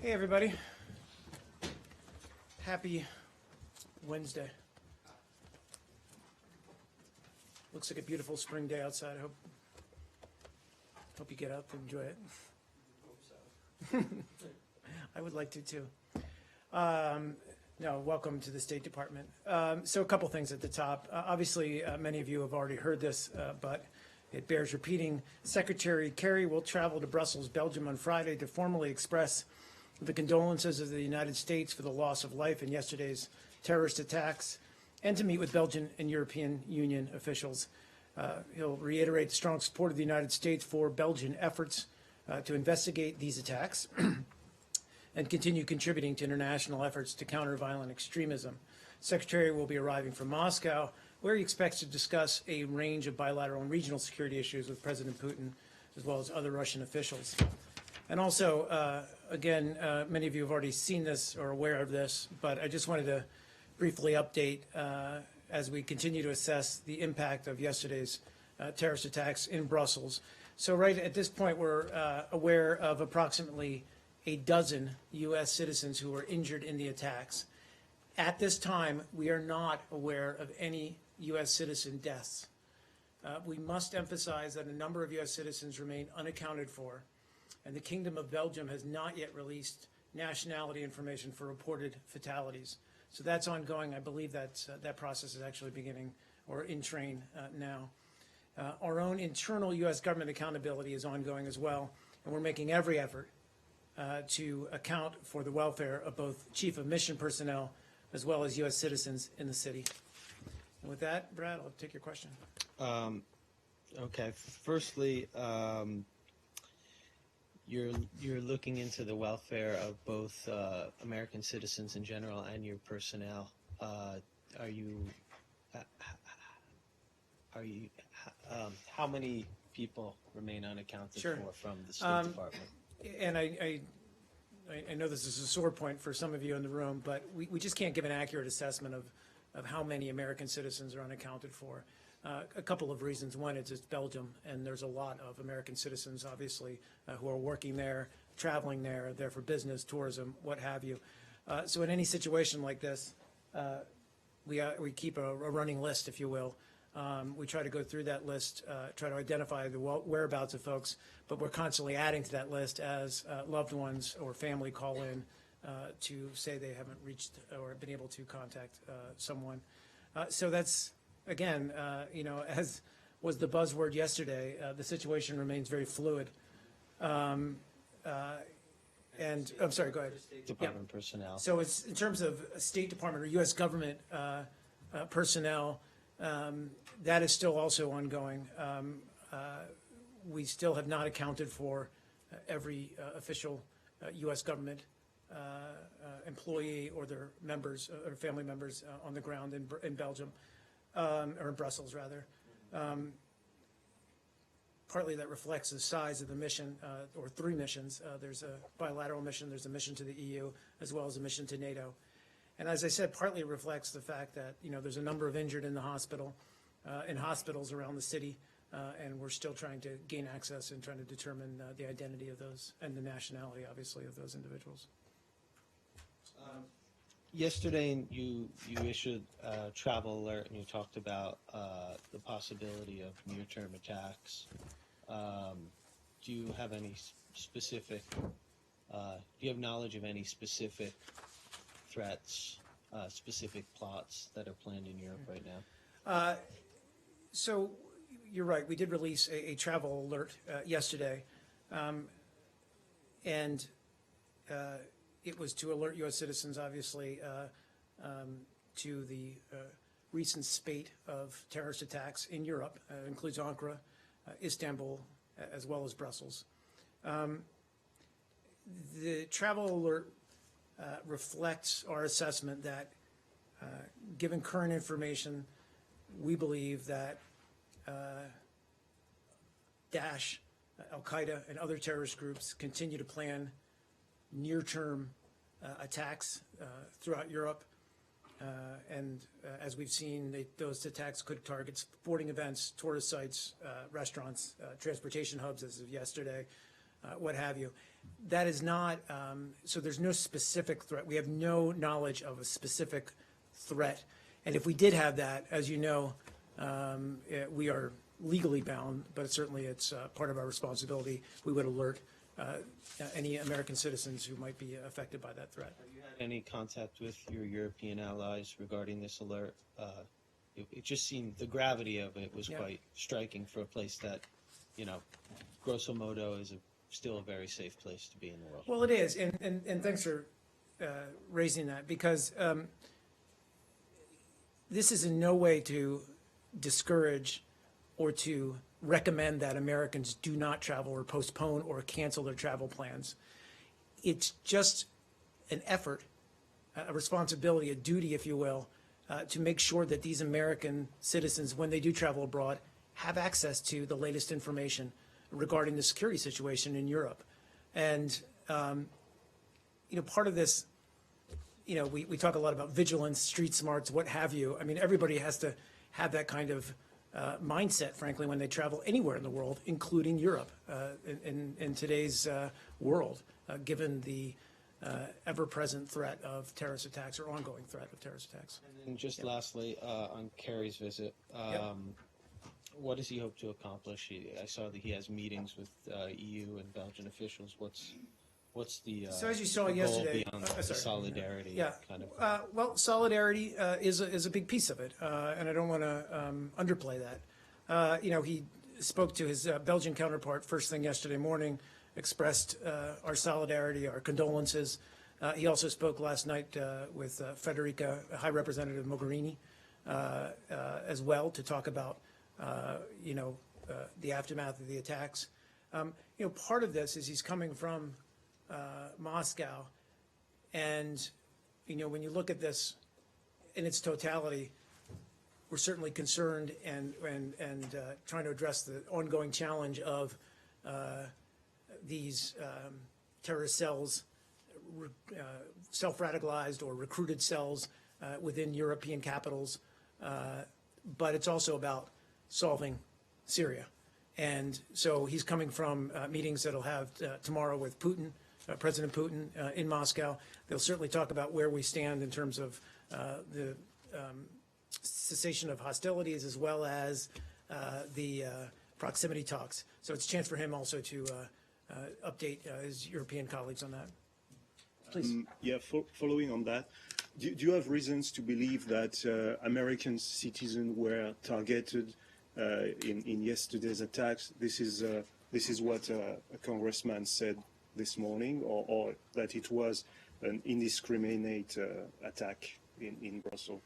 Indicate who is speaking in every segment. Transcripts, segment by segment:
Speaker 1: Hey everybody. Happy Wednesday. Looks like a beautiful spring day outside. I hope you get out and enjoy it. Hope so. I would like to too. No, welcome to the State Department. So a couple things at the top. Obviously, many of you have already heard this, but it bears repeating. Secretary Kerry will travel to Brussels, Belgium on Friday to formally express the condolences of the United States for the loss of life in yesterday's terrorist attacks and to meet with Belgian and European Union officials. He'll reiterate the strong support of the United States for Belgian efforts to investigate these attacks and continue contributing to international efforts to counter violent extremism. Secretary will be arriving from Moscow, where he expects to discuss a range of bilateral and regional security issues with President Putin, as well as other Russian officials. And also, again, many of you have already seen this or aware of this, but I just wanted to briefly update as we continue to assess the impact of yesterday's terrorist attacks in Brussels. So right at this point, we're aware of approximately a dozen U.S. citizens who were injured in the attacks. At this time, we are not aware of any U.S. citizen deaths. We must emphasize that a number of U.S. citizens remain unaccounted for, and the Kingdom of Belgium has not yet released nationality information for reported fatalities. So that's ongoing. I believe that process is actually beginning or in train now. Our own internal U.S. government accountability is ongoing as well, and we're making every effort to account for the welfare of both Chief of Mission personnel as well as U.S. citizens in the city. And with that, Brad, I'll take your question.
Speaker 2: Okay. Firstly, you're looking into the welfare of both American citizens in general and your personnel. How many people remain unaccounted
Speaker 1: Sure.
Speaker 2: for from the State Department?
Speaker 1: And I know this is a sore point for some of you in the room, but we just can't give an accurate assessment of how many American citizens are unaccounted for. A couple of reasons. One is it's Belgium, and there's a lot of American citizens, obviously, who are working there, traveling there for business, tourism, what have you. So in any situation like this, we keep a running list, if you will. We try to go through that list, try to identify the whereabouts of folks, but we're constantly adding to that list as loved ones or family call in to say they haven't reached or been able to contact someone. So that's, again, as was the buzzword yesterday, the situation remains very fluid. And I'm sorry, go ahead.
Speaker 2: State Department personnel.
Speaker 1: So it's in terms of State Department or U.S. government personnel, that is still also ongoing. We still have not accounted for every official U.S. government employee or their members or family members on the ground in Belgium. Or in Brussels, rather. Partly that reflects the size of the mission, or three missions. There's a bilateral mission, there's a mission to the EU, as well as a mission to NATO. And as I said, partly it reflects the fact that, there's a number of injured in the hospital, in hospitals around the city, and we're still trying to gain access and trying to determine the identity of those and the nationality, obviously, of those individuals.
Speaker 2: Yesterday, you issued a travel alert, and you talked about the possibility of near-term attacks. Do you have any specific? Do you have knowledge of any specific threats, specific plots that are planned in Europe right now?
Speaker 1: So you're right. We did release a travel alert yesterday, and it was to alert U.S. citizens, obviously, to the recent spate of terrorist attacks in Europe. It includes Ankara, Istanbul, as well as Brussels. The travel alert reflects our assessment that, given current information, we believe that Daesh, Al-Qaeda, and other terrorist groups continue to plan near-term attacks throughout Europe. And as we've seen, those attacks could target sporting events, tourist sites, restaurants, transportation hubs as of yesterday, what have you. That is not, so there's no specific threat. We have no knowledge of a specific threat. And if we did have that, as you know, we are legally bound, but certainly it's part of our responsibility. We would alert any American citizens who might be affected by that threat.
Speaker 2: Have you had any contact with your European allies regarding this alert? It just seemed the gravity of it was
Speaker 1: Yeah.
Speaker 2: quite striking for a place that, grosso modo, is still a very safe place to be in the world.
Speaker 1: Well, it is, and thanks for raising that, because this is in no way to discourage or to recommend that Americans do not travel or postpone or cancel their travel plans. It's just an effort, a responsibility, a duty, if you will, to make sure that these American citizens, when they do travel abroad, have access to the latest information regarding the security situation in Europe. And, part of this, we talk a lot about vigilance, street smarts, what have you. I mean, everybody has to have that kind of mindset, frankly, when they travel anywhere in the world, including Europe, in today's world, given the ever-present threat of terrorist attacks or ongoing threat of terrorist attacks.
Speaker 2: And just lastly, on Kerry's visit, what does he hope to accomplish? I saw that he has meetings with EU and Belgian officials. What's the
Speaker 1: So as you saw
Speaker 2: the goal
Speaker 1: yesterday,
Speaker 2: beyond the
Speaker 1: sorry.
Speaker 2: solidarity
Speaker 1: Yeah.
Speaker 2: kind of?
Speaker 1: Well, solidarity is a big piece of it, and I don't want to underplay that. He spoke to his Belgian counterpart first thing yesterday morning, expressed our solidarity, our condolences. He also spoke last night with Federica, High Representative Mogherini, as well, to talk about, the aftermath of the attacks. Part of this is he's coming from Moscow, and when you look at this in its totality, we're certainly concerned and trying to address the ongoing challenge of these terrorist cells, self-radicalized or recruited cells within European capitals, but it's also about solving Syria. And so he's coming from meetings that he'll have tomorrow with Putin, President Putin in Moscow. They'll certainly talk about where we stand in terms of the cessation of hostilities as well as the proximity talks. So it's a chance for him also to update his European colleagues on that. Please.
Speaker 3: Following on that, do you have reasons to believe that American citizens were targeted in yesterday's attacks? This is what a congressman said this morning, or that it was an indiscriminate attack in Brussels?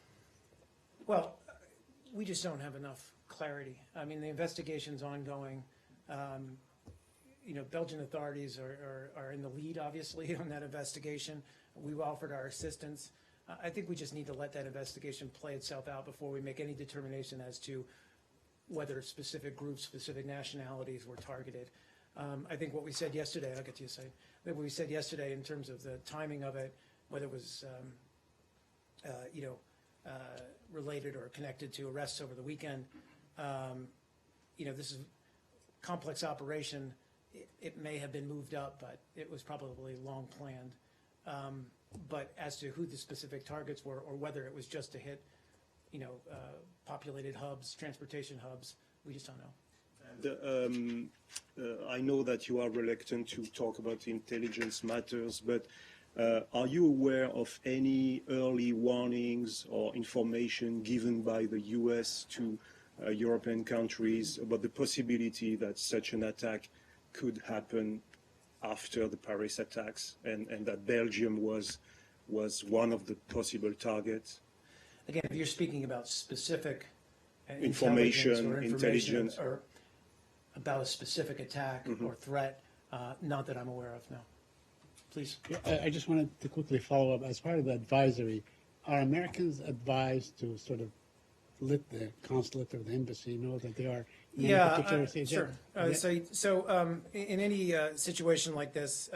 Speaker 1: Well, we just don't have enough clarity. I mean, the investigation's ongoing. Belgian authorities are in the lead, obviously, on that investigation. We've offered our assistance. I think we just need to let that investigation play itself out before we make any determination as to whether specific groups, specific nationalities were targeted. I think what we said yesterday, I'll get to you a second, what we said yesterday in terms of the timing of it, whether it was, related or connected to arrests over the weekend, this is a complex operation. It may have been moved up, but it was probably long planned. But as to who the specific targets were or whether it was just to hit, populated hubs, transportation hubs, we just don't know.
Speaker 3: And, I know that you are reluctant to talk about intelligence matters, but are you aware of any early warnings or information given by the U.S. to European countries about the possibility that such an attack could happen after the Paris attacks, and that Belgium was one of the possible targets?
Speaker 1: Again, if you're speaking about specific
Speaker 3: intelligence
Speaker 1: or about a specific attack or threat, not that I'm aware of, no. Please.
Speaker 4: I just wanted to quickly follow up. As part of the advisory, are Americans advised to sort of let the consulate or the embassy know that they are in a particular state?
Speaker 1: Sure. So in any situation like this,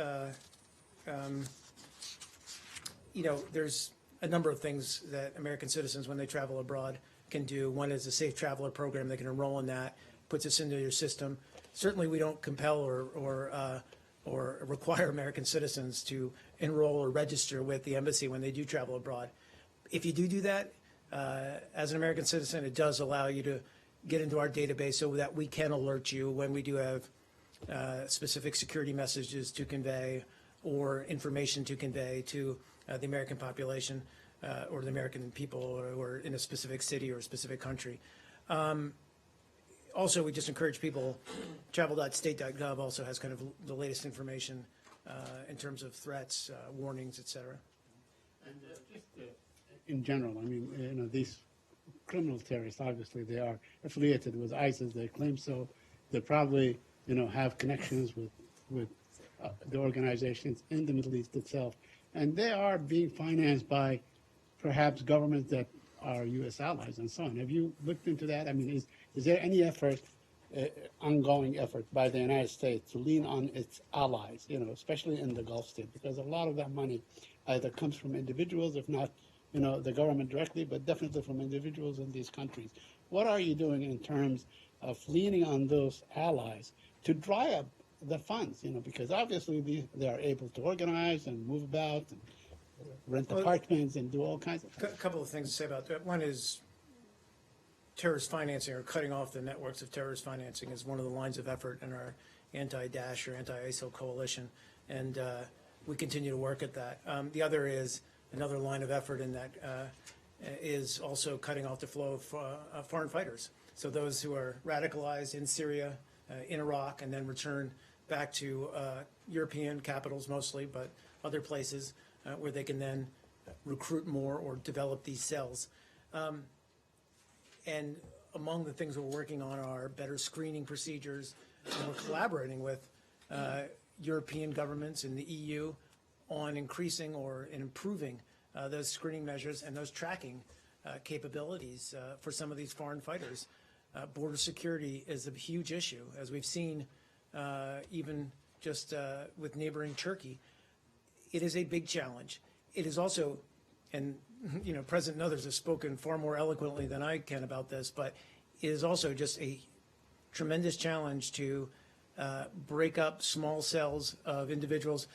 Speaker 1: there's a number of things that American citizens, when they travel abroad, can do. One is a safe traveler program. They can enroll in that, puts us into your system. Certainly, we don't compel or or require American citizens to enroll or register with the embassy when they do travel abroad. If you do that, as an American citizen, it does allow you to get into our database so that we can alert you when we do have specific security messages to convey or information to convey to the American population or the American people or in a specific city or a specific country. Also, we just encourage people, travel.state.gov also has kind of the latest information in terms of threats, warnings, et cetera.
Speaker 4: In general, I mean, these criminal terrorists, obviously, they are affiliated with ISIS. They claim so. They probably, have connections with the organizations in the Middle East itself. And they are being financed by perhaps governments that are U.S. allies and so on. Have you looked into that? I mean, is there any effort, ongoing effort by the United States to lean on its allies, especially in the Gulf states? Because a lot of that money either comes from individuals, if not, the government directly, but definitely from individuals in these countries. What are you doing in terms of leaning on those allies to dry up the funds, because obviously they are able to organize and move about and rent apartments and do all kinds of things.
Speaker 1: A couple of things to say about that. One is terrorist financing or cutting off the networks of terrorist financing is one of the lines of effort in our anti-Daesh or anti-ISIL coalition, and we continue to work at that. The other is another line of effort in that is also cutting off the flow of foreign fighters. So those who are radicalized in Syria, in Iraq, and then return back to European capitals mostly, but other places where they can then recruit more or develop these cells. And among the things we're working on are better screening procedures, and we're collaborating with European governments and the EU on increasing or improving those screening measures and those tracking capabilities for some of these foreign fighters. Border security is a huge issue, as we've seen even just with neighboring Turkey. It is a big challenge. It is also, and President and others have spoken far more eloquently than I can about this, but it is also just a tremendous challenge to break up small cells of individuals.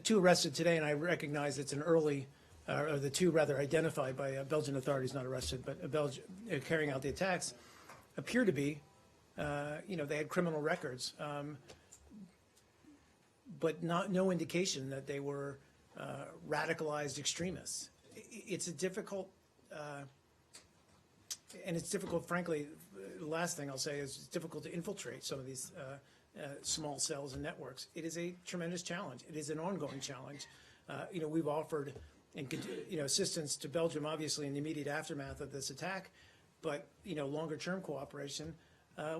Speaker 1: 2 arrested today, and I recognize it's an early, or the 2 rather identified by Belgian authorities, not arrested, but carrying out the attacks, appear to be, they had criminal records, but no indication that they were radicalized extremists. It's a difficult, and it's difficult, frankly, the last thing I'll say is it's difficult to infiltrate some of these small cells and networks. It is a tremendous challenge. It is an ongoing challenge. We've offered assistance to Belgium, obviously, in the immediate aftermath of this attack, but longer-term cooperation.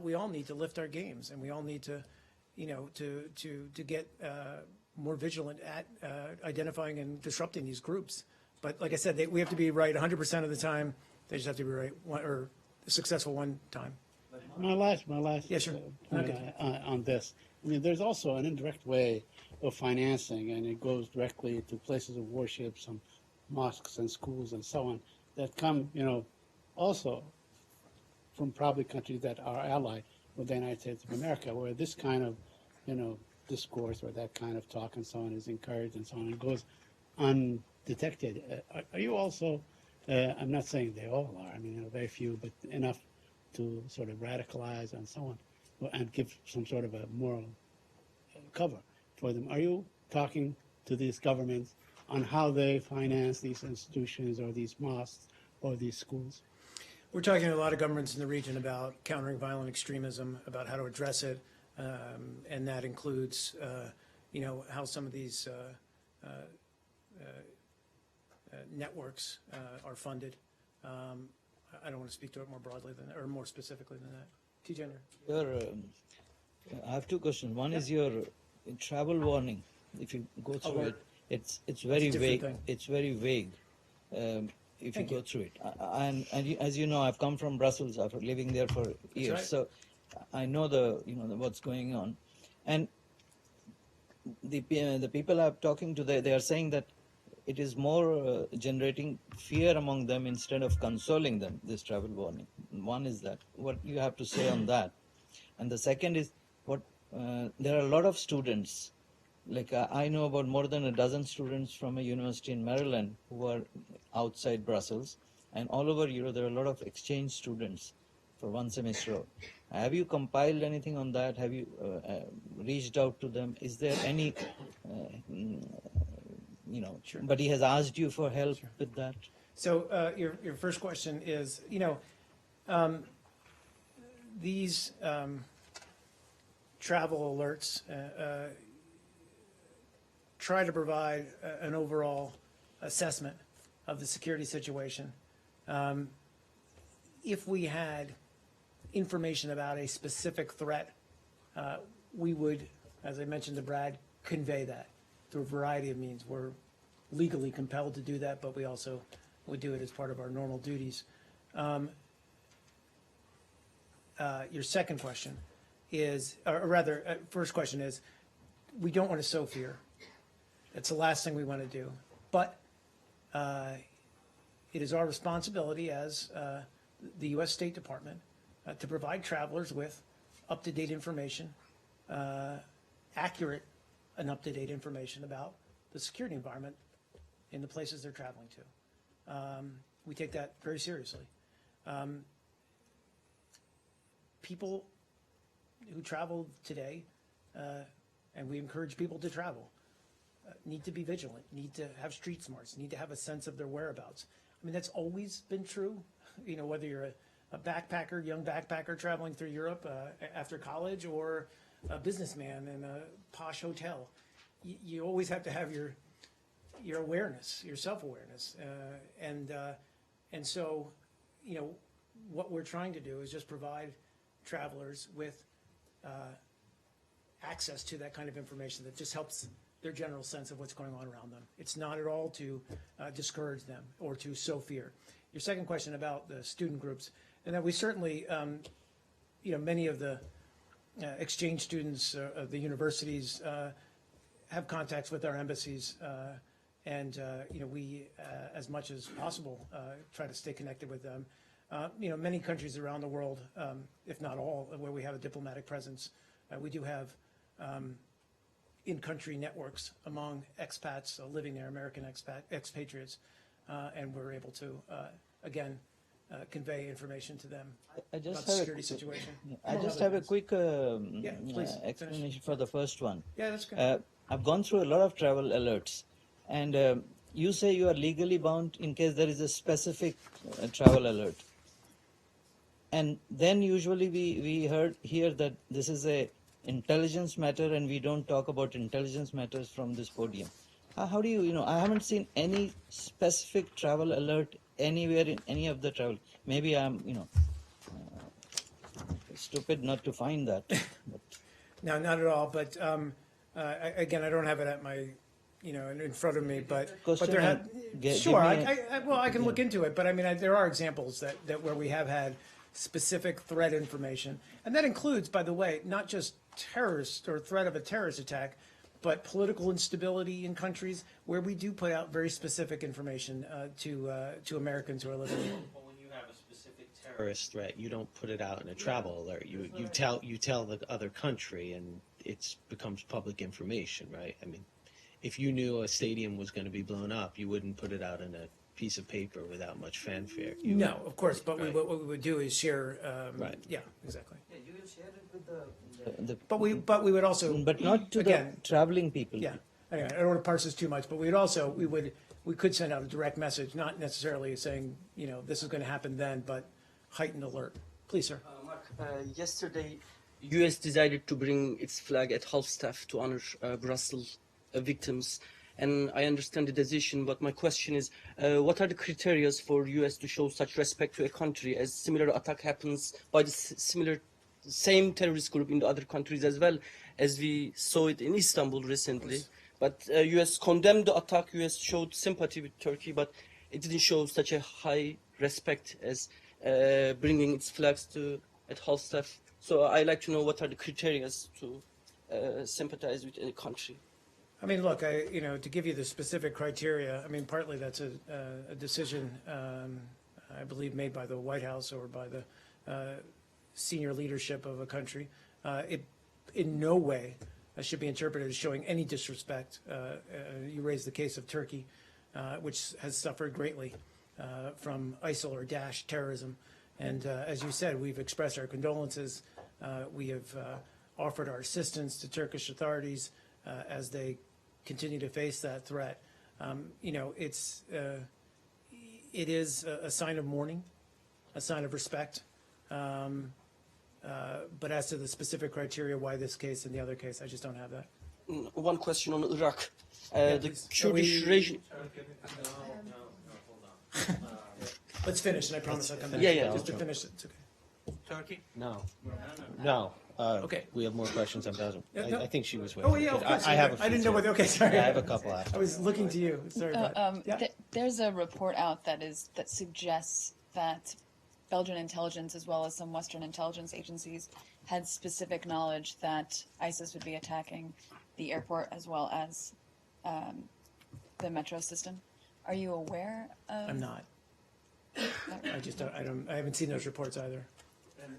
Speaker 1: We all need to lift our games, and we all need to, to get more vigilant at identifying and disrupting these groups. But like I said, we have to be right 100% of the time. They just have to be right or successful one time.
Speaker 4: My last
Speaker 1: Yeah, sure.
Speaker 4: on this. I mean, there's also an indirect way of financing, and it goes directly to places of worship, some mosques and schools and so on, that come, also from probably countries that are allied with the United States of America, where this kind of, discourse or that kind of talk and so on is encouraged and so on, and goes undetected. Are you also, I'm not saying they all are, I mean, very few, but enough to sort of radicalize and so on, and give some sort of a moral cover for them. Are you talking to these governments on how they finance these institutions or these mosques or these schools?
Speaker 1: We're talking to a lot of governments in the region about countering violent extremism, about how to address it, and that includes, how some of these networks are funded. I don't want to speak to it more broadly than, or more specifically than that. TJ?
Speaker 5: I have 2 questions. One is your travel warning. If you go through it, it's very vague.
Speaker 1: Thing.
Speaker 5: It's very vague. If
Speaker 1: Thank
Speaker 5: you go through it, and as you know, I've come from Brussels after living there for years,
Speaker 1: right.
Speaker 5: so I know what's going on, and the people I'm talking to, they are saying that it is more generating fear among them instead of consoling them, this travel warning. One is that. What you have to say on that? And the second is, there are a lot of students. Like I know about more than a dozen students from a university in Maryland who are outside Brussels, and all over Europe there are a lot of exchange students for one semester. Have you compiled anything on that? Have you reached out to them? Is there any, somebody has asked you for help with that?
Speaker 1: So your first question is, these travel alerts try to provide an overall assessment of the security situation. If we had information about a specific threat, we would, as I mentioned to Brad, convey that through a variety of means. We're legally compelled to do that, but we also would do it as part of our normal duties. Your second question is, or rather, first question is, we don't want to sow fear. It's the last thing we want to do. But it is our responsibility as the U.S. State Department to provide travelers with up-to-date information, accurate and up-to-date information about the security environment in the places they're traveling to. We take that very seriously. People who travel today, and we encourage people to travel, need to be vigilant, need to have street smarts, need to have a sense of their whereabouts. I mean, that's always been true. Whether you're a backpacker, young backpacker traveling through Europe after college, or a businessman in a posh hotel, you always have to have your awareness, your self-awareness, and so what we're trying to do is just provide travelers with access to that kind of information that just helps their general sense of what's going on around them. It's not at all to discourage them or to sow fear. Your second question about the student groups, and that we certainly, many of the exchange students of the universities have contacts with our embassies, and we, as much as possible, try to stay connected with them. Many countries around the world, if not all, where we have a diplomatic presence, we do have in-country networks among expats living there, American expatriates, and we're able to, again, convey information to them
Speaker 5: I
Speaker 1: about
Speaker 5: just
Speaker 1: the
Speaker 5: have
Speaker 1: security situation.
Speaker 5: I just have a quick
Speaker 1: please,
Speaker 5: explanation for the first one.
Speaker 1: Yeah, that's good.
Speaker 5: I've gone through a lot of travel alerts, and you say you are legally bound in case there is a specific travel alert. And then usually we hear that this is a intelligence matter and we don't talk about intelligence matters from this podium. How do you, I haven't seen any specific travel alert anywhere in any of the travel. Maybe I'm, stupid not to find that. But
Speaker 1: No, not at all, but again, I don't have it at my, in front of me, but
Speaker 5: Question
Speaker 1: there have,
Speaker 5: and give
Speaker 1: sure,
Speaker 5: me
Speaker 1: I can look into it, but I mean, there are examples that where we have had specific threat information, and that includes, by the way, not just terrorist or threat of a terrorist attack, but political instability in countries where we do put out very specific information to Americans who are living there.
Speaker 2: Well, when you have a specific terrorist threat, you don't put it out in a travel alert. You tell the other country, and it becomes public information, right? I mean, if you knew a stadium was going to be blown up, you wouldn't put it out in a piece of paper without much fanfare.
Speaker 1: No, of course, but
Speaker 2: Right.
Speaker 1: what we would do is share.
Speaker 2: Right.
Speaker 1: Yeah, exactly.
Speaker 5: yeah, you will share it with the
Speaker 1: But we would also.
Speaker 5: but not to
Speaker 1: again,
Speaker 5: the traveling people.
Speaker 1: Yeah, anyway, I don't want to parse this too much, but we could send out a direct message, not necessarily saying, this is going to happen then, but heightened alert. Please, sir.
Speaker 6: Mark, yesterday, U.S. decided to bring its flag at half-staff to honor Brussels victims, and I understand the decision. But my question is, what are the criteria for U.S. to show such respect to a country, as similar attack happens by the same terrorist group in the other countries as well, as we saw it in Istanbul recently? But U.S. condemned the attack. U.S. showed sympathy with Turkey, but it didn't show such a high respect as bringing its flags at half-staff. So I like to know what are the criteria to sympathize with any country.
Speaker 1: I mean, look, to give you the specific criteria, I mean, partly that's a decision, I believe, made by the White House or by the senior leadership of a country. in no way should be interpreted as showing any disrespect. You raised the case of Turkey, which has suffered greatly from ISIL or Daesh terrorism. And as you said, we've expressed our condolences. We have offered our assistance to Turkish authorities as they continue to face that threat. You know, it is a sign of mourning, a sign of respect. But as to the specific criteria why this case and the other case, I just don't have that.
Speaker 6: One question on Iraq.
Speaker 1: Yeah,
Speaker 6: The
Speaker 1: please.
Speaker 6: Kurdish regime.
Speaker 1: Let's finish, and I promise I'll come back.
Speaker 6: Yeah, yeah.
Speaker 1: Just to finish, it's okay.
Speaker 5: Turkey?
Speaker 2: No. No.
Speaker 1: Okay.
Speaker 2: We have more questions on Belgium.
Speaker 1: Yeah, no.
Speaker 2: I think she was waiting.
Speaker 1: Oh, yeah, of
Speaker 2: but
Speaker 1: course.
Speaker 2: I have a
Speaker 1: I
Speaker 2: few
Speaker 1: didn't know
Speaker 2: too.
Speaker 1: whether, okay, sorry.
Speaker 2: Yeah, I have a couple after.
Speaker 1: I was looking to you. Sorry about that. Yeah.
Speaker 7: There's a report out that suggests that Belgian intelligence, as well as some Western intelligence agencies, had specific knowledge that ISIS would be attacking the airport as well as the metro system. Are you aware of?
Speaker 1: I'm not. I just don't, I haven't seen those reports either.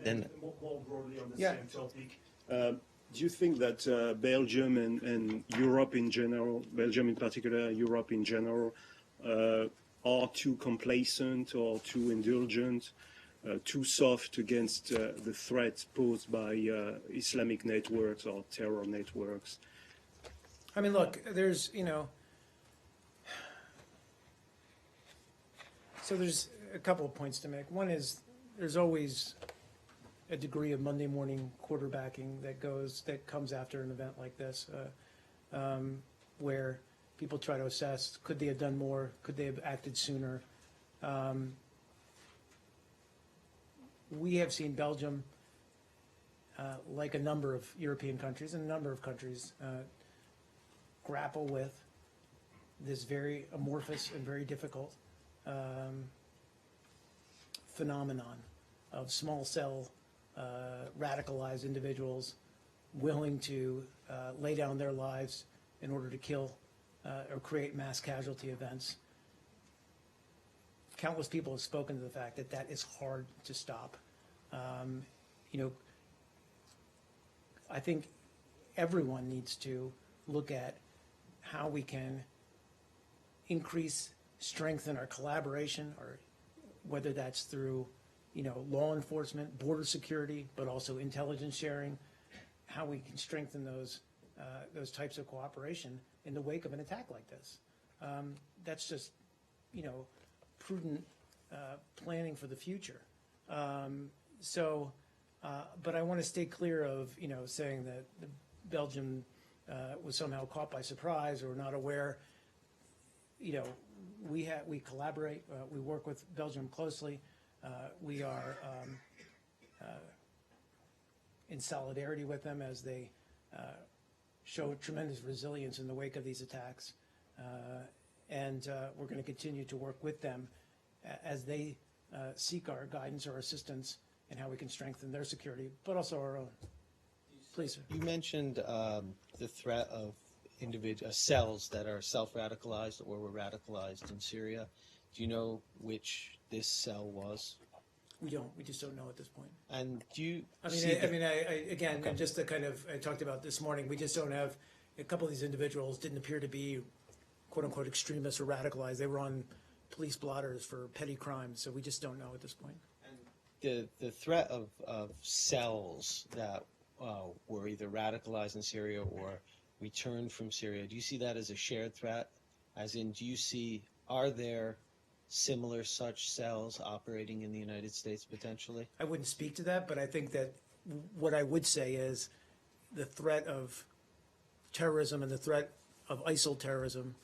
Speaker 2: Then-
Speaker 3: More broadly on the
Speaker 1: Yeah.
Speaker 3: same topic, do you think that Belgium and Europe in general, Belgium in particular, Europe in general, are too complacent or too indulgent, too soft against the threat posed by Islamic networks or terror networks?
Speaker 1: I mean, look, there's, you know, so there's a couple of points to make. One is there's always a degree of Monday morning quarterbacking that comes after an event like this, where people try to assess, could they have done more? Could they have acted sooner? We have seen Belgium, like a number of European countries and a number of countries, grapple with this very amorphous and very difficult phenomenon of small cell radicalized individuals willing to lay down their lives in order to kill or create mass casualty events. Countless people have spoken to the fact that that is hard to stop. You know, I think everyone needs to look at how we can increase, strengthen our collaboration, or whether that's through, you know, law enforcement, border security, but also intelligence sharing, how we can strengthen those types of cooperation in the wake of an attack like this. That's just, you know, prudent planning for the future. But I want to stay clear of, you know, saying that Belgium was somehow caught by surprise or not aware. You know, we collaborate, we work with Belgium closely. We are in solidarity with them as they show tremendous resilience in the wake of these attacks. And we're going to continue to work with them as they seek our guidance or assistance in how we can strengthen their security, but also our own. Please, sir.
Speaker 2: You mentioned the threat of individual cells that are self-radicalized or were radicalized in Syria. Do you know which this cell was?
Speaker 1: We don't. We just don't know at this point.
Speaker 2: And do you
Speaker 1: I
Speaker 2: see
Speaker 1: mean,
Speaker 2: the-
Speaker 1: again,
Speaker 2: Okay.
Speaker 1: just to kind of, I talked about this morning, we just don't have, a couple of these individuals didn't appear to be quote unquote extremists or radicalized. They were on police blotters for petty crimes, so we just don't know at this point.
Speaker 2: the threat of cells that were either radicalized in Syria or returned from Syria, do you see that as a shared threat? As in, are there similar such cells operating in the United States potentially?
Speaker 1: I wouldn't speak to that, but I think that what I would say is the threat of terrorism and the threat of ISIL terrorism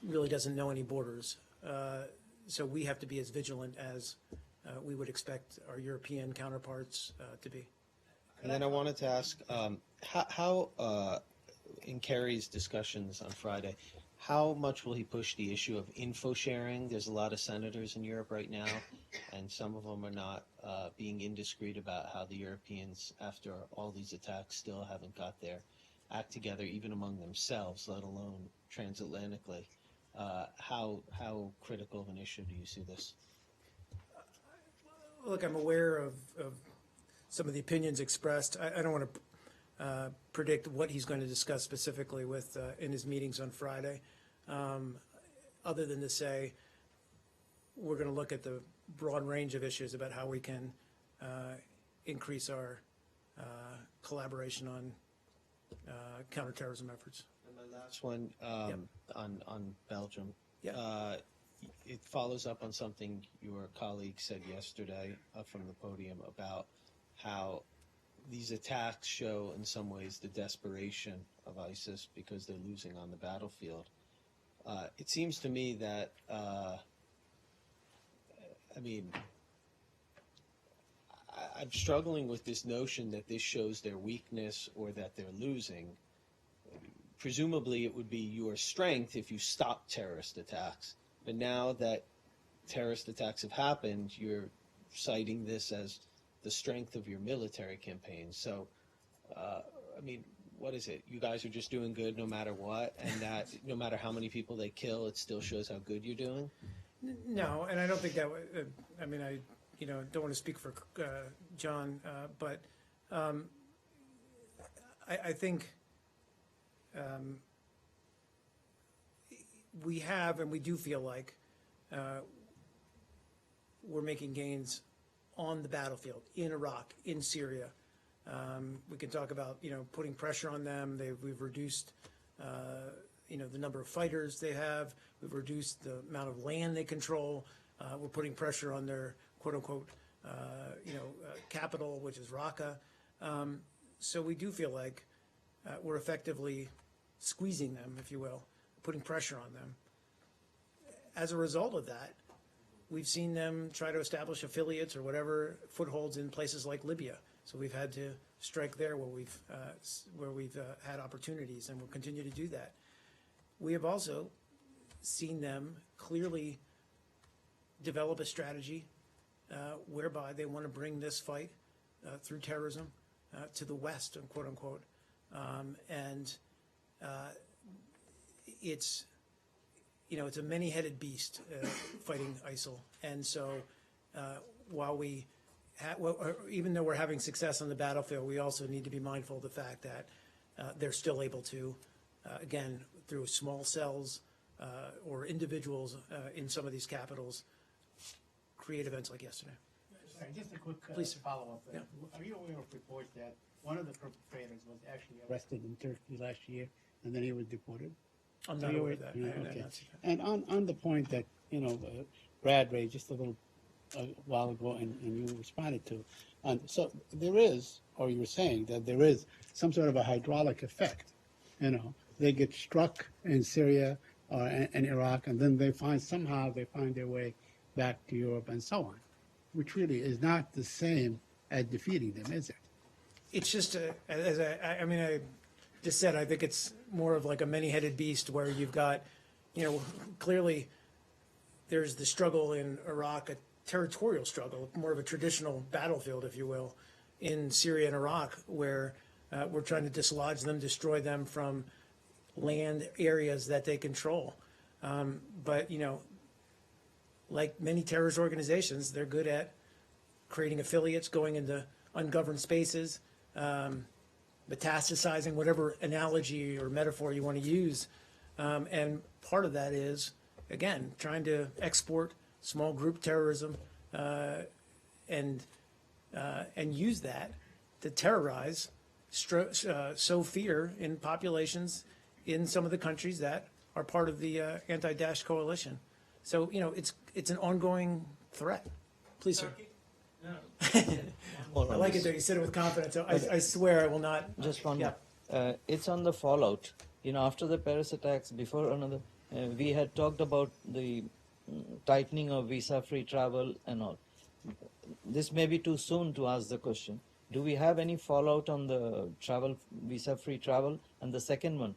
Speaker 1: really doesn't know any borders. So we have to be as vigilant as we would expect our European counterparts to be.
Speaker 2: And then I wanted to ask, how in Kerry's discussions on Friday, how much will he push the issue of info sharing? There's a lot of senators in Europe right now, and some of them are not being indiscreet about how the Europeans, after all these attacks, still haven't got their act together, even among themselves, let alone transatlantically. How critical of an issue do you see this?
Speaker 1: Look, I'm aware of some of the opinions expressed. I don't want predict what he's going to discuss specifically with in his meetings on Friday, other than to say we're going to look at the broad range of issues about how we can increase our collaboration on counterterrorism efforts.
Speaker 2: And my last one on Belgium.
Speaker 1: Yeah.
Speaker 2: It follows up on something your colleague said yesterday from the podium about how these attacks show in some ways the desperation of ISIS because they're losing on the battlefield. It seems to me that, I'm struggling with this notion that this shows their weakness or that they're losing. Presumably it would be your strength if you stop terrorist attacks. But now that terrorist attacks have happened, you're citing this as the strength of your military campaign. So, what is it? You guys are just doing good no matter what, and that no matter how many people they kill, it still shows how good you're doing?
Speaker 1: No, and I don't think that would, I don't want to speak for John, but I think we have, and we do feel like we're making gains on the battlefield, in Iraq, in Syria. We can talk about, putting pressure on them. We've reduced, the number of fighters they have. We've reduced the amount of land they control. We're putting pressure on their quote unquote, capital, which is Raqqa. So we do feel like we're effectively squeezing them, if you will, putting pressure on them. As a result of that, we've seen them try to establish affiliates or whatever footholds in places like Libya. So we've had to strike there where we've had opportunities, and we'll continue to do that. We have also seen them clearly develop a strategy whereby they want to bring this fight through terrorism to the West, quote unquote, and it's it's a many-headed beast fighting ISIL, and so while we even though we're having success on the battlefield, we also need to be mindful of the fact that they're still able to, again, through small cells or individuals in some of these capitals, create events like yesterday.
Speaker 4: Sorry, just a quick
Speaker 1: Please.
Speaker 4: follow-up.
Speaker 1: Yeah.
Speaker 4: Are you aware of reports that one of the perpetrators was actually arrested in Turkey last year, and then he was deported?
Speaker 1: I'm
Speaker 4: Are
Speaker 1: not
Speaker 4: you
Speaker 1: aware of that.
Speaker 4: Yeah,
Speaker 1: I have
Speaker 4: okay.
Speaker 1: not seen that.
Speaker 4: And on the point that, Brad raised just a little while ago and you responded to, so there is, or you're saying that there is some sort of a hydraulic effect. They get struck in Syria or in Iraq, and then they find their way back to Europe and so on, which really is not the same as defeating them, is it?
Speaker 1: It's just as I just said, I think it's more of like a many-headed beast where you've got, clearly there's the struggle in Iraq, a territorial struggle, more of a traditional battlefield, if you will, in Syria and Iraq, where we're trying to dislodge them, destroy them from land areas that they control. But, like many terrorist organizations, they're good at creating affiliates, going into ungoverned spaces, metastasizing, whatever analogy or metaphor you want to use. And part of that is, again, trying to export small group terrorism and use that to terrorize, sow fear in populations in some of the countries that are part of the anti-Daesh coalition. So, it's an ongoing threat. Please, sir. I like it that you said it with confidence. I swear I will not.
Speaker 5: Just one
Speaker 1: Yeah.
Speaker 5: more. It's on the fallout. After the Paris attacks, before another, we had talked about the tightening of visa-free travel and all. This may be too soon to ask the question. Do we have any fallout on the visa-free travel? And the second one,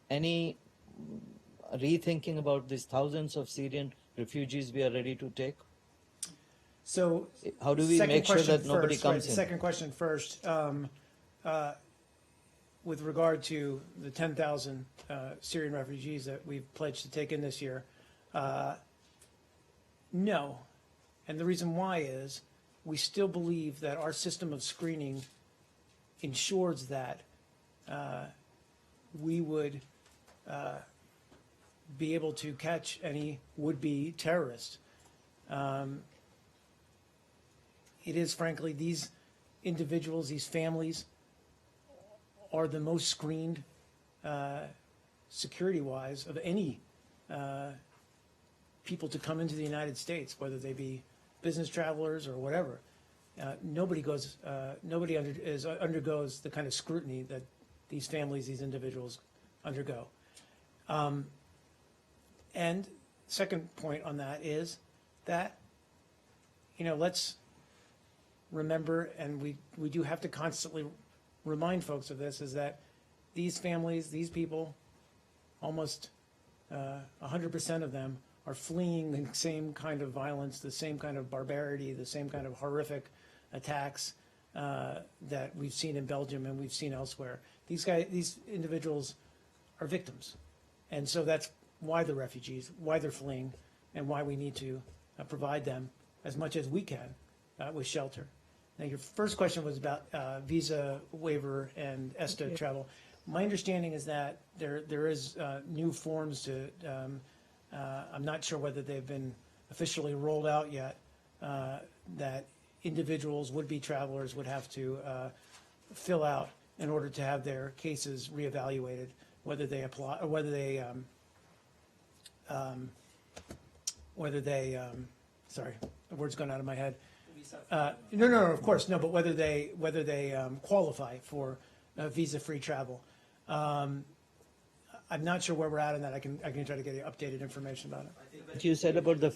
Speaker 5: any rethinking about these thousands of Syrian refugees we are ready to take?
Speaker 1: So
Speaker 5: How do we
Speaker 1: second
Speaker 5: make sure
Speaker 1: question
Speaker 5: that nobody
Speaker 1: first,
Speaker 5: comes
Speaker 1: right,
Speaker 5: in?
Speaker 1: Second question first. With regard to the 10,000 Syrian refugees that we've pledged to take in this year, no. And the reason why is we still believe that our system of screening ensures that we would be able to catch any would-be terrorist. It is frankly, these individuals, these families are the most screened security-wise of any people to come into the United States, whether they be business travelers or whatever. Nobody undergoes the kind of scrutiny that these families, these individuals undergo. And second point on that is that, let's remember, and we do have to constantly remind folks of this, is that these families, these people, almost 100% of them are fleeing the same kind of violence, the same kind of barbarity, the same kind of horrific attacks that we've seen in Belgium and we've seen elsewhere. These individuals are victims. And so that's why they're refugees, why they're fleeing, and why we need to provide them as much as we can with shelter. Now, your first question was about visa waiver and ESTA travel. My understanding is that there is new forms to, I'm not sure whether they've been officially rolled out yet, that individuals, would-be travelers, would have to fill out in order to have their cases reevaluated, whether they apply, or whether they, sorry, the word's gone out of my head. No, of course, no, but whether they qualify for visa-free travel. I'm not sure where we're at on that. I can try to get you updated information about it.
Speaker 5: What you said about you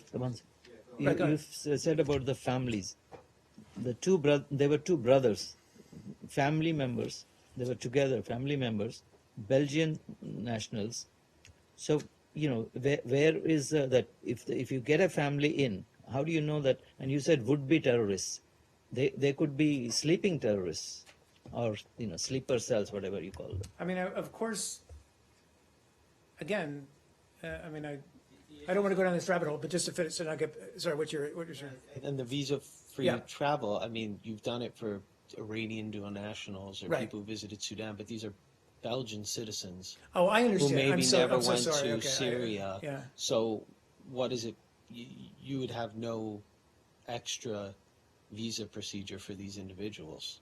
Speaker 5: said about the families. They were two brothers, family members. They were together, family members, Belgian nationals. So where is that? If you get a family in, how do you know that? And you said would-be terrorists. They could be sleeping terrorists, or sleeper cells, whatever you call them.
Speaker 1: I mean, of course. Again, I mean, I don't want to go down this rabbit hole, but just to finish, so I get. Sorry, what you're saying?
Speaker 2: And the visa-free
Speaker 1: Yeah.
Speaker 2: travel, I mean, you've done it for Iranian dual nationals or
Speaker 1: Right.
Speaker 2: people who visited Sudan, but these are Belgian citizens
Speaker 1: Oh, I
Speaker 2: who
Speaker 1: understand.
Speaker 2: maybe
Speaker 1: I'm so,
Speaker 2: never
Speaker 1: I'm so
Speaker 2: went
Speaker 1: sorry.
Speaker 2: to
Speaker 1: Okay,
Speaker 2: Syria.
Speaker 1: yeah.
Speaker 2: So what is it? You would have no extra visa procedure for these individuals.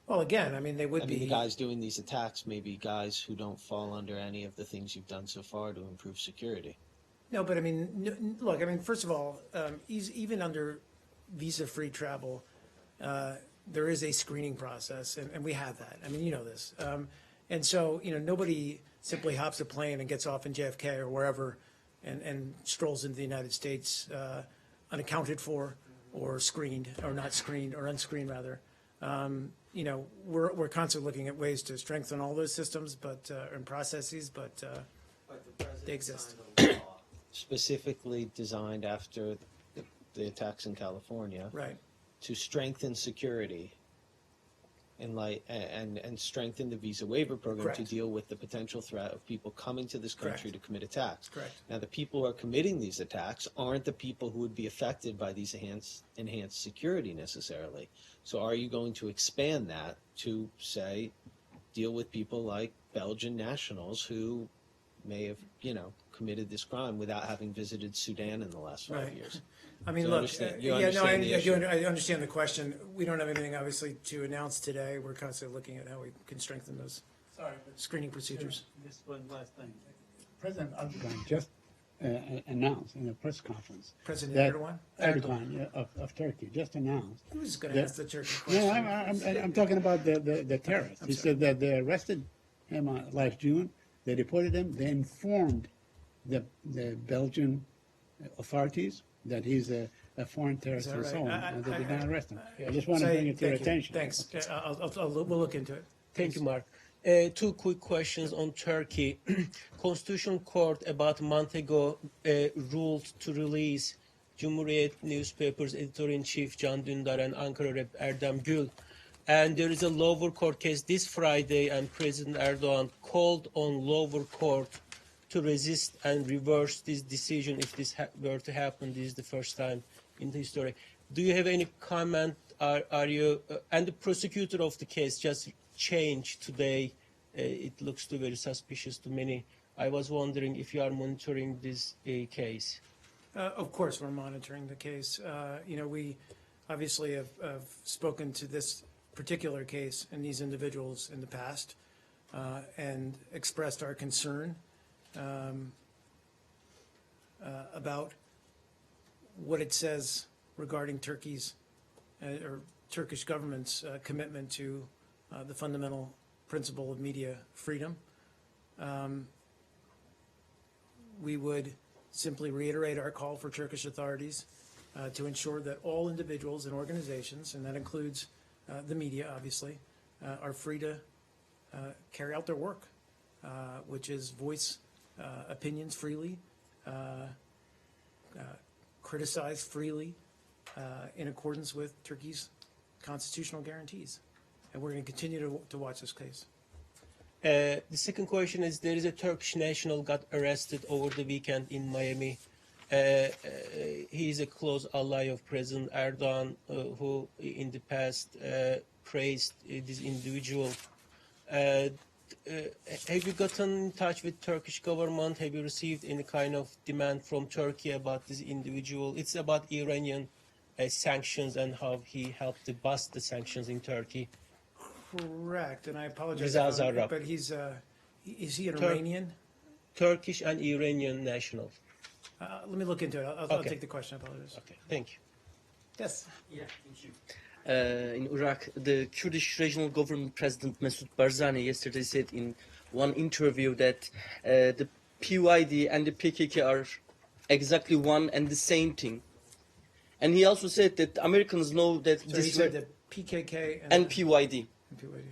Speaker 1: Well, again, I mean, they would
Speaker 2: I
Speaker 1: be.
Speaker 2: mean, the guys doing these attacks may be guys who don't fall under any of the things you've done so far to improve security.
Speaker 1: No, but I mean, look, I mean, first of all, even under visa-free travel, there is a screening process, and we have that. I mean, you know this. And so, nobody simply hops a plane and gets off in JFK or wherever and strolls into the United States unaccounted for or screened, or not screened, or unscreened, rather. We're constantly looking at ways to strengthen all those systems, and processes, but they exist.
Speaker 2: Specifically designed after the attacks in California,
Speaker 1: Right.
Speaker 2: to strengthen security and strengthen the visa waiver program
Speaker 1: Correct.
Speaker 2: to deal with the potential threat of people coming to this country
Speaker 1: Correct.
Speaker 2: to commit attacks.
Speaker 1: Correct.
Speaker 2: Now, the people who are committing these attacks aren't the people who would be affected by these enhanced security necessarily. So are you going to expand that to, say, deal with people like Belgian nationals who may have, committed this crime without having visited Sudan in the last 5
Speaker 1: Right.
Speaker 2: years?
Speaker 1: I mean,
Speaker 2: You
Speaker 1: look,
Speaker 2: understand- you
Speaker 1: I
Speaker 2: understand the issue.
Speaker 1: understand the question. We don't have anything, obviously, to announce today. We're constantly looking at how we can strengthen those
Speaker 4: Sorry, but
Speaker 1: screening procedures.
Speaker 4: just one last thing. President Erdogan just announced in a press conference.
Speaker 1: President
Speaker 4: that
Speaker 1: Erdogan?
Speaker 4: Erdogan of Turkey just announced.
Speaker 1: Who was going to
Speaker 4: Yeah.
Speaker 1: ask the Turkey
Speaker 4: No,
Speaker 1: question?
Speaker 4: I'm talking about the terrorist.
Speaker 1: I'm
Speaker 4: He
Speaker 1: sorry.
Speaker 4: said that they arrested him last June. They deported him. They informed the Belgian authorities that he's a foreign terrorist
Speaker 1: that
Speaker 4: and so
Speaker 1: right?
Speaker 4: on, and they did not arrest him. I just
Speaker 1: So,
Speaker 4: want to bring it to your
Speaker 1: thank you.
Speaker 4: attention.
Speaker 1: Thanks. We'll look into it.
Speaker 8: Thank you, Mark. Two quick questions on Turkey. Constitutional Court about a month ago ruled to release Cumhuriyet newspaper's editor-in-chief Can Dündar and Ankara Rep Erdem Gül. And there is a lower court case this Friday, and President Erdogan called on lower court to resist and reverse this decision if this were to happen. This is the first time in the history. Do you have any comment? Are you and the prosecutor of the case just changed today it looks to very suspicious to many. I was wondering if you are monitoring this case.
Speaker 1: Of course, we're monitoring the case. We obviously have spoken to this particular case and these individuals in the past and expressed our concern about what it says regarding Turkey's or Turkish government's commitment to the fundamental principle of media freedom. We would simply reiterate our call for Turkish authorities to ensure that all individuals and organizations, and that includes the media, obviously, are free to carry out their work, which is voice opinions freely, criticize freely in accordance with Turkey's constitutional guarantees. And we're going to continue to watch this case.
Speaker 8: The second question is, there is a Turkish national got arrested over the weekend in Miami. He is a close ally of President Erdogan, who in the past praised this individual. Have you gotten in touch with Turkish government? Have you received any kind of demand from Turkey about this individual? It's about Iranian sanctions and how he helped to bust the sanctions in Turkey.
Speaker 1: Correct, and I apologize,
Speaker 8: Rizal Zarrab.
Speaker 1: but is he an Iranian?
Speaker 8: Turkish and Iranian national.
Speaker 1: Let me look into it. I'll
Speaker 8: Okay.
Speaker 1: take the question. I apologize.
Speaker 8: Okay, thank you.
Speaker 1: Yes.
Speaker 6: In Iraq, the Kurdish regional government president Masoud Barzani yesterday said in one interview that the PYD and the PKK are exactly one and the same thing. And he also said that Americans know that
Speaker 1: So you
Speaker 6: this
Speaker 1: said the PKK
Speaker 6: and PYD.
Speaker 1: PYD.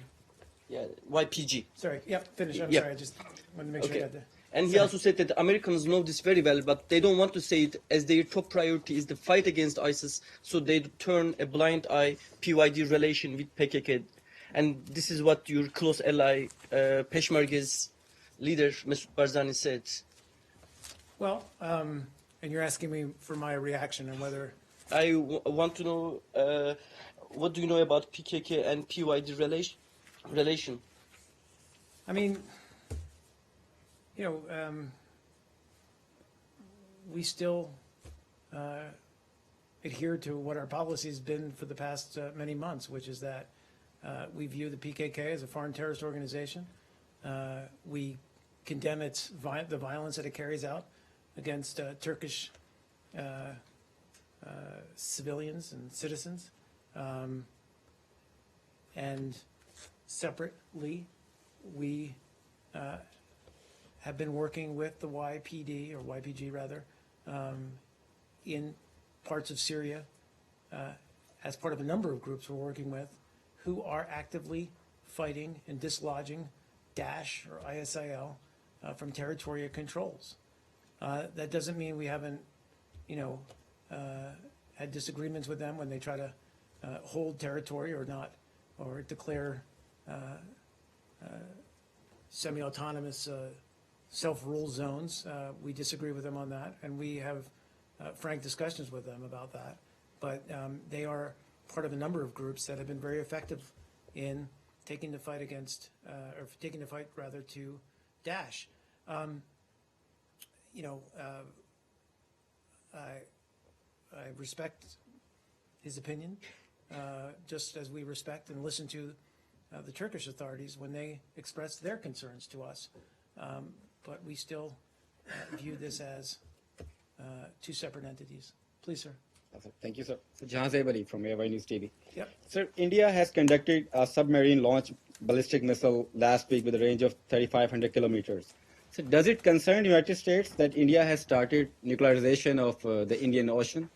Speaker 6: Yeah, YPG.
Speaker 1: Sorry. Yep. Finish. I'm
Speaker 6: Yep.
Speaker 1: sorry. I just wanted to make sure I
Speaker 6: Okay.
Speaker 1: got that.
Speaker 6: And he
Speaker 1: Sorry.
Speaker 6: also said that Americans know this very well, but they don't want to say it as their top priority is the fight against ISIS, so they turn a blind eye PYD relation with PKK. And this is what your close ally, Peshmerga's leader, Masoud Barzani, said.
Speaker 1: Well, and you're asking me for my reaction and whether.
Speaker 6: I want to know, what do you know about PKK and PYD relation?
Speaker 1: I mean, we still adhere to what our policy has been for the past many months, which is that we view the PKK as a foreign terrorist organization. We condemn the violence that it carries out against Turkish civilians and citizens. And separately, we have been working with the YPD, or YPG rather, in parts of Syria as part of a number of groups we're working with who are actively fighting and dislodging Daesh or ISIL from territory it controls. That doesn't mean we haven't, had disagreements with them when they try to hold territory or not, or declare semi-autonomous self-rule zones. We disagree with them on that, and we have frank discussions with them about that. But they are part of a number of groups that have been very effective in taking the fight against, or taking the fight rather to Daesh. I respect his opinion, just as we respect and listen to the Turkish authorities when they express their concerns to us. But we still view this as two separate entities. Please, sir.
Speaker 9: Thank you, sir. Jahan Zaib Ali from AY News TV.
Speaker 1: Yep.
Speaker 9: Sir, India has conducted a submarine launch ballistic missile last week with a range of 3,500 kilometers. So does it concern the United States that India has started nuclearization of the Indian Ocean?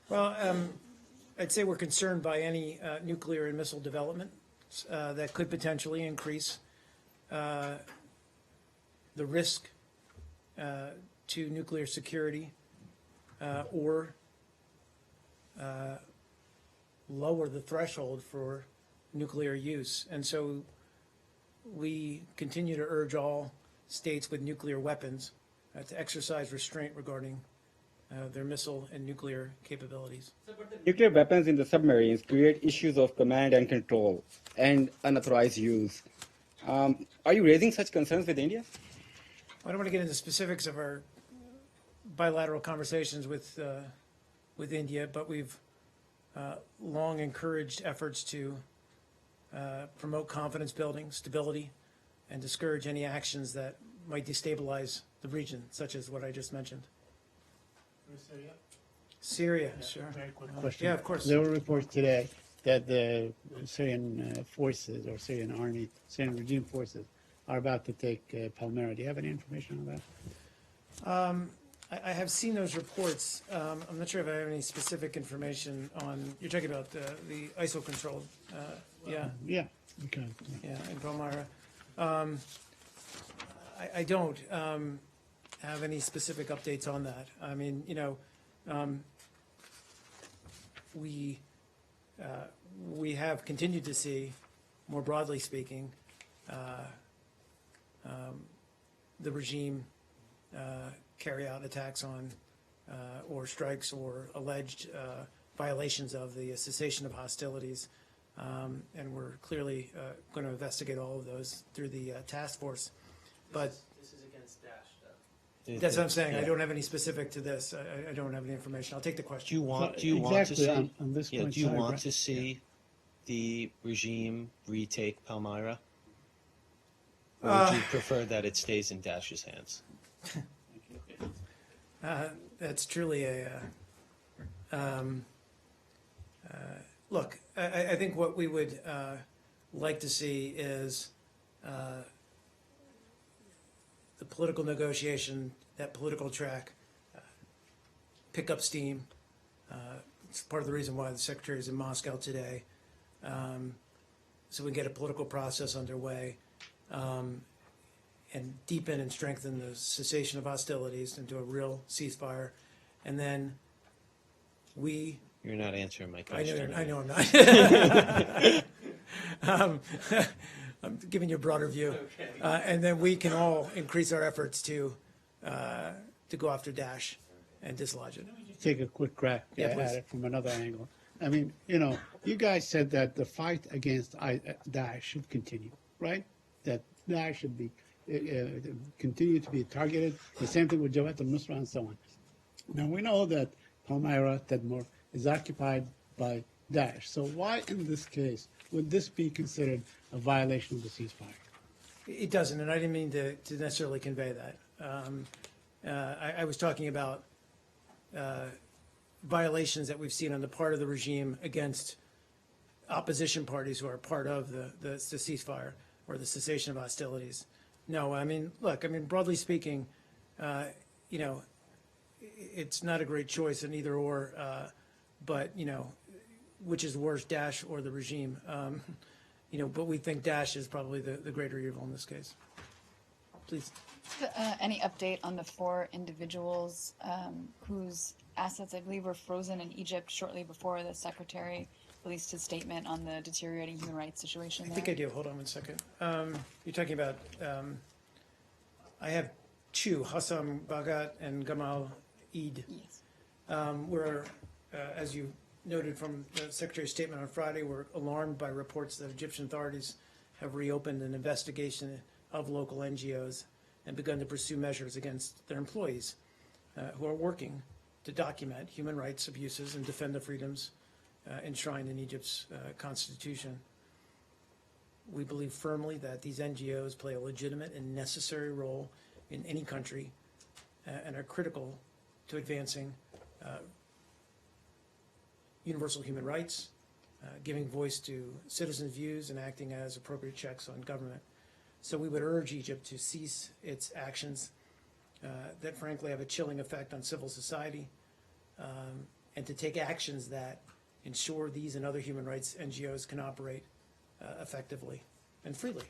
Speaker 1: Well, I'd say we're concerned by any nuclear and missile development that could potentially increase the risk to nuclear security or lower the threshold for nuclear use. And so we continue to urge all states with nuclear weapons to exercise restraint regarding their missile and nuclear capabilities.
Speaker 9: Nuclear weapons in the submarines create issues of command and control and unauthorized use. Are you raising such concerns with India?
Speaker 1: I don't want to get into specifics of our bilateral conversations with India, but we've long encouraged efforts to promote confidence building, stability, and discourage any actions that might destabilize the region, such as what I just mentioned. Syria, sure.
Speaker 4: Very quick question.
Speaker 1: Yeah, of course.
Speaker 4: There were reports today that the Syrian forces or Syrian army, Syrian regime forces, are about to take Palmyra. Do you have any information on that?
Speaker 1: I have seen those reports. I'm not sure if I have any specific information on, you're talking about the ISIL controlled, yeah,
Speaker 4: Yeah. Okay.
Speaker 1: yeah, in Palmyra. I don't have any specific updates on that. I mean, you know, we have continued to see, more broadly speaking, the regime carry out attacks on or strikes or alleged violations of the cessation of hostilities. And we're clearly going to investigate all of those through the task force. But
Speaker 6: This is against Daesh, though.
Speaker 1: that's what I'm saying. I
Speaker 2: Yeah.
Speaker 1: don't have any specific to this. I don't have any information. I'll take the
Speaker 2: Do
Speaker 1: question.
Speaker 2: you want
Speaker 4: So
Speaker 2: to
Speaker 4: exactly
Speaker 2: see?
Speaker 4: on this
Speaker 2: Yeah.
Speaker 4: point,
Speaker 2: Do you
Speaker 4: sorry,
Speaker 2: want
Speaker 4: Brett.
Speaker 2: to see the regime retake Palmyra, or would you prefer that it stays in Daesh's hands?
Speaker 1: That's truly a look. I think what we would like to see is the political negotiation, that political track, pick up steam. It's part of the reason why the secretary is in Moscow today, so we can get a political process underway. And deepen and strengthen the cessation of hostilities into a real ceasefire. And then we,
Speaker 2: You're not answering my
Speaker 1: I
Speaker 2: question.
Speaker 1: know I'm not. I'm giving you a broader view. And then we can all increase our efforts to go after Daesh and dislodge it.
Speaker 4: Take a quick crack
Speaker 1: Yeah,
Speaker 4: at
Speaker 1: please.
Speaker 4: it from another angle. I mean, you know, you guys said that the fight against Daesh should continue, right? That Daesh should be continue to be targeted. The same thing with Jabhat al-Nusra and so on. Now we know that Palmyra, Tadmor, is occupied by Daesh. So why, in this case, would this be considered a violation of the ceasefire?
Speaker 1: It doesn't, and I didn't mean to necessarily convey that. I was talking about violations that we've seen on the part of the regime against opposition parties who are part of the ceasefire or the cessation of hostilities. No, I mean, look, I mean, broadly speaking, you know, it's not a great choice in either or, but, you know, which is worse, Daesh or the regime? You know, but we think Daesh is probably the greater evil in this case. Please.
Speaker 7: Any update on the 4 individuals whose assets, I believe, were frozen in Egypt shortly before the secretary released his statement on the deteriorating human rights situation
Speaker 1: I
Speaker 7: there?
Speaker 1: think I do. Hold on one second. You're talking about, I have 2, Hassam Bagat and Gamal Eid.
Speaker 7: Yes.
Speaker 1: We're, as you noted from the Secretary's statement on Friday, we're alarmed by reports that Egyptian authorities have reopened an investigation of local NGOs and begun to pursue measures against their employees who are working to document human rights abuses and defend the freedoms enshrined in Egypt's constitution. We believe firmly that these NGOs play a legitimate and necessary role in any country and are critical to advancing universal human rights, giving voice to citizens' views, and acting as appropriate checks on government. So we would urge Egypt to cease its actions that frankly have a chilling effect on civil society, and to take actions that ensure these and other human rights NGOs can operate effectively and freely.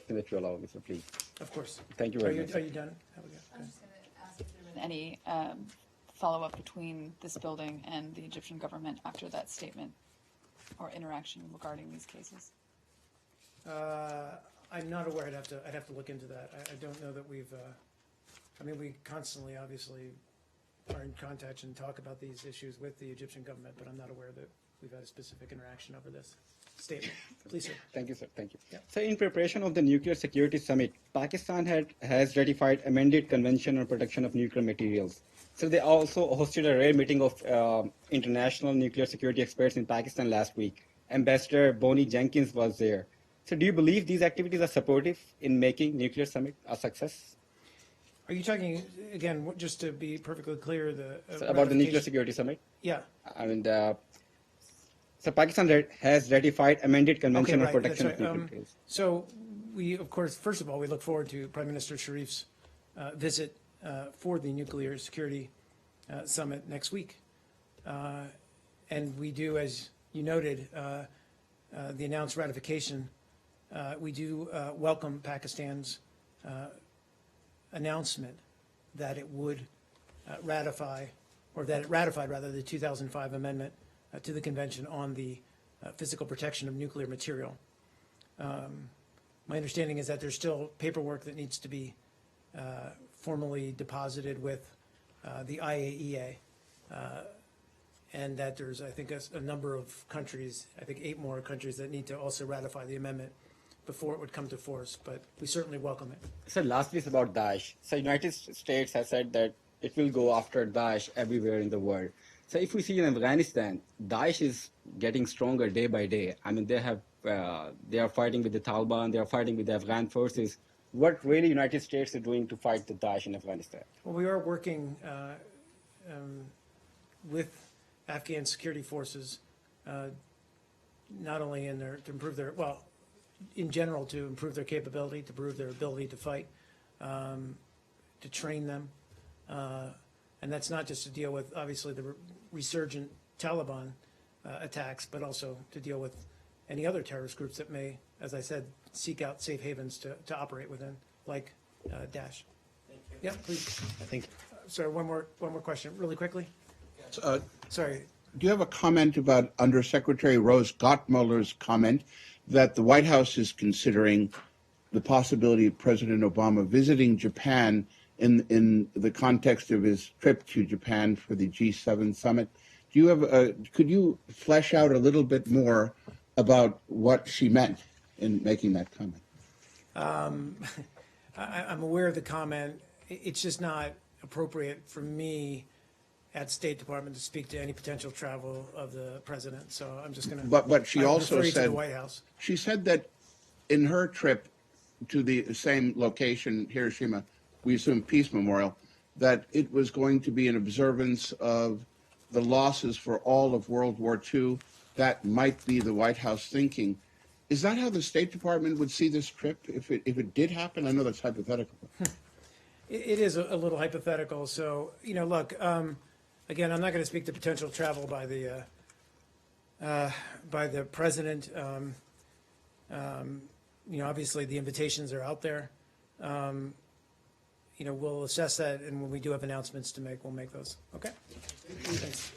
Speaker 9: That you allow me, so please.
Speaker 1: Of course.
Speaker 9: Thank you very much.
Speaker 1: Are you done? Have a go.
Speaker 7: I'm just going to ask if there was any follow-up between this building and the Egyptian government after that statement or interaction regarding these cases.
Speaker 1: I'm not aware. I'd have to look into that. I don't know that we've. I mean, we constantly, obviously, are in contact and talk about these issues with the Egyptian government, but I'm not aware that we've had a specific interaction over this. statement. Please, sir.
Speaker 9: Thank you, sir. Thank you.
Speaker 1: Yeah.
Speaker 9: So, in preparation of the Nuclear Security Summit, Pakistan has ratified amended Convention on Protection of Nuclear Materials. So, they also hosted a rare meeting of international nuclear security experts in Pakistan last week. Ambassador Bonnie Jenkins was there. So, do you believe these activities are supportive in making Nuclear Summit a success?
Speaker 1: Are you talking, again, just to be perfectly clear,
Speaker 9: So about the Nuclear
Speaker 1: ratification-
Speaker 9: Security Summit?
Speaker 1: Yeah.
Speaker 9: I mean, so Pakistan has ratified amended Convention
Speaker 1: Okay,
Speaker 9: on
Speaker 1: right,
Speaker 9: Protection
Speaker 1: that's
Speaker 9: of
Speaker 1: right.
Speaker 9: Nuclear Materials.
Speaker 1: So we, of course, first of all, we look forward to Prime Minister Sharif's visit for the Nuclear Security Summit next week. And we do, as you noted, the announced ratification, we do welcome Pakistan's announcement that it would ratify, or that it ratified, rather, the 2005 amendment to the Convention on the Physical Protection of Nuclear Material. My understanding is that there's still paperwork that needs to be formally deposited with the IAEA, and that there's, I think, a number of countries, I think 8 more countries, that need to also ratify the amendment before it would come to force, but we certainly welcome it.
Speaker 9: So lastly, it's about Daesh. So United States has said that it will go after Daesh everywhere in the world. So if we see in Afghanistan, Daesh is getting stronger day by day. I mean, they are fighting with the Taliban, they are fighting with the Afghan forces. What really United States is doing to fight the Daesh in Afghanistan?
Speaker 1: Well, we are working with Afghan security forces, not only to improve their, well, in general, to improve their capability, to improve their ability to fight, to train them. And that's not just to deal with, obviously, the resurgent Taliban attacks, but also to deal with any other terrorist groups that may, as I said, seek out safe havens to operate within, like Daesh. Thank you. Yeah, please.
Speaker 10: Thank you.
Speaker 1: Sorry, one more question, really quickly. Sorry.
Speaker 10: Do you have a comment about Undersecretary Rose Gottmuller's comment that the White House is considering the possibility of President Obama visiting Japan in the context of his trip to Japan for the G7 summit? Do you have could you flesh out a little bit more about what she meant in making that comment?
Speaker 1: I'm aware of the comment. It's just not appropriate for me at State Department to speak to any potential travel of the president. So I'm just going to.
Speaker 10: But she also
Speaker 1: refer you to
Speaker 10: said
Speaker 1: the White House.
Speaker 10: She said that in her trip to the same location, Hiroshima, we assume Peace Memorial, that it was going to be an observance of the losses for all of World War II. That might be the White House thinking. Is that how the State Department would see this trip if it did happen? I know that's hypothetical.
Speaker 1: It is a little hypothetical. So, look, again, I'm not going to speak to potential travel by the president. Obviously the invitations are out there. We'll assess that, and when we do have announcements to make, we'll make those. Okay? Thanks.